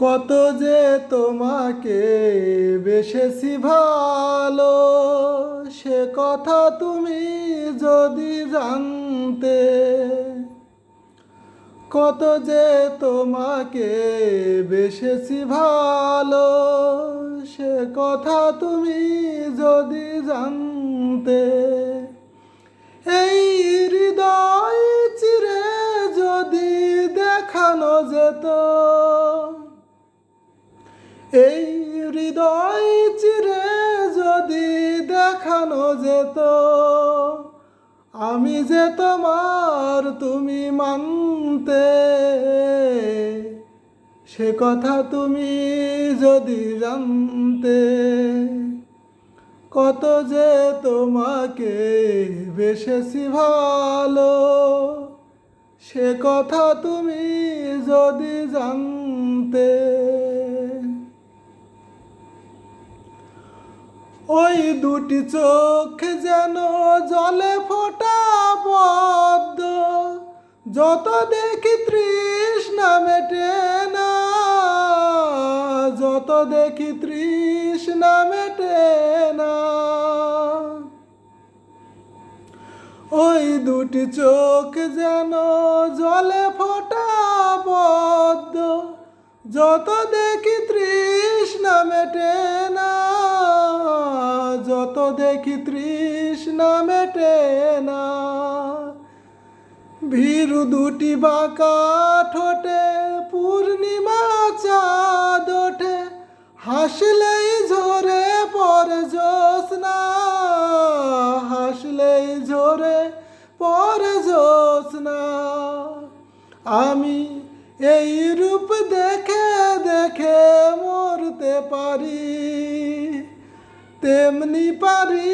কত যে তোমাকে বেসেছি ভালো, সে কথা তুমি যদি জানতে। কত যে তোমাকে বেসেছি ভালো, সে কথা তুমি যদি জানতে। এই হৃদয় চিরে যদি দেখানো যেত, এই হৃদয় চিরে যদি দেখানো যেত, আমি যে তোমার তুমি মানতে। সে কথা তুমি যদি জানতে। কত যে তোমাকে বেসেছি ভালো, সে কথা তুমি যদি জানতে। ওই দুটি চোখ যেন জলে ফোটা পদ্ম, যত দেখি তৃষ্ণা মেটে না, যত দেখি তৃষ্ণা মেটে না। ওই দুটি চোখ যেন জলে ফোটা পদ্ম, যত দেখি তৃষ্ণা মেটে না, যত দেখি তৃষ্ণা মেটে না। ভীরু দুটি বাঁকা ঠোঁটে পূর্ণিমা চাঁদ ওঠে, হাসলেই ঝরে পড়ে জ্যোৎস্না, হাসলেই ঝরে পড়ে জ্যোৎস্না। আমি এই রূপ দেখে দেখে মরতে পারি, তেমনি পারি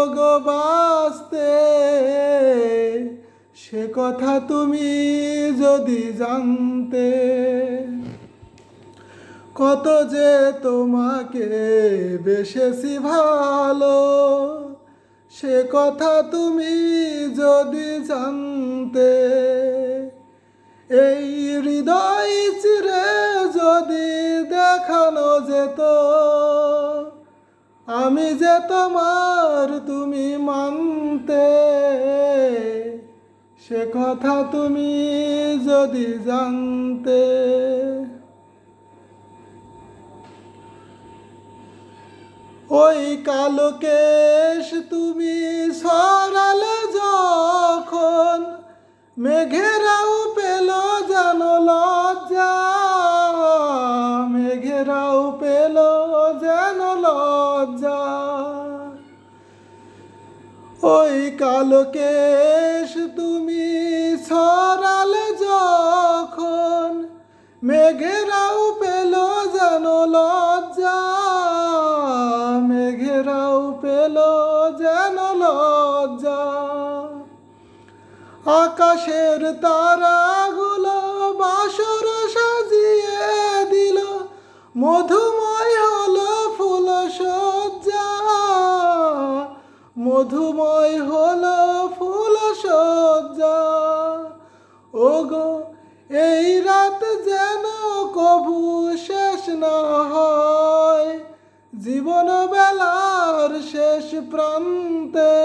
ওগো বাঁচতে। সে কথা তুমি যদি জানতে। কত যে তোমাকে বেসেছি ভালো, সে কথা তুমি যদি জানতে। এই হৃদয় চিরে যদি দেখানো যেত, আমি যে তোমার তুমি মানতে। সে কথা তুমি যদি জানতে। ওই কালো কেশ তুমি সরালে যখন, মেঘেরাও পেল যেন লজ্জা, মেঘেরাও পেল যেন লজ্জা। ওই কালো কেশ তুমি সরালে যখন, মেঘেরাও পেল যেন লজ্জা, মেঘেরাও পেল যেন লজ্জা। আকাশের তারাগুলো বাসর সাজিয়ে দিল, মধুময় হলো ফুল সজ্জা, মধুময় হলো ফুল সজ্জা। ওগো এই রাত যেন কভু শেষ না হয়, জীবন বেলার শেষ প্রান্তে।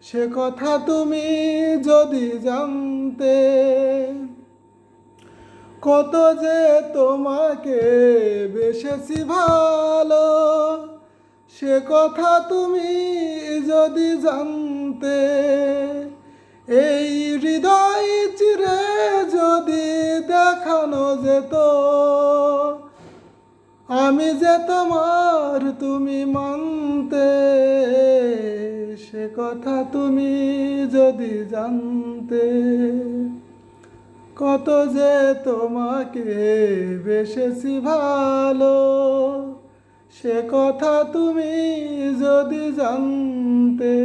সে কথা তুমি যদি জানতে। কত যে তোমাকে বেসেছি ভালো, সে কথা তুমি যদি জানতে। এই হৃদয় চিরে যদি দেখানো যেত, আমি যে তোমার তুমি মানতে। সে কথা তুমি যদি জানতে। কত যে তোমাকে বেসেছি ভালো, সে কথা তুমি যদি জানতে।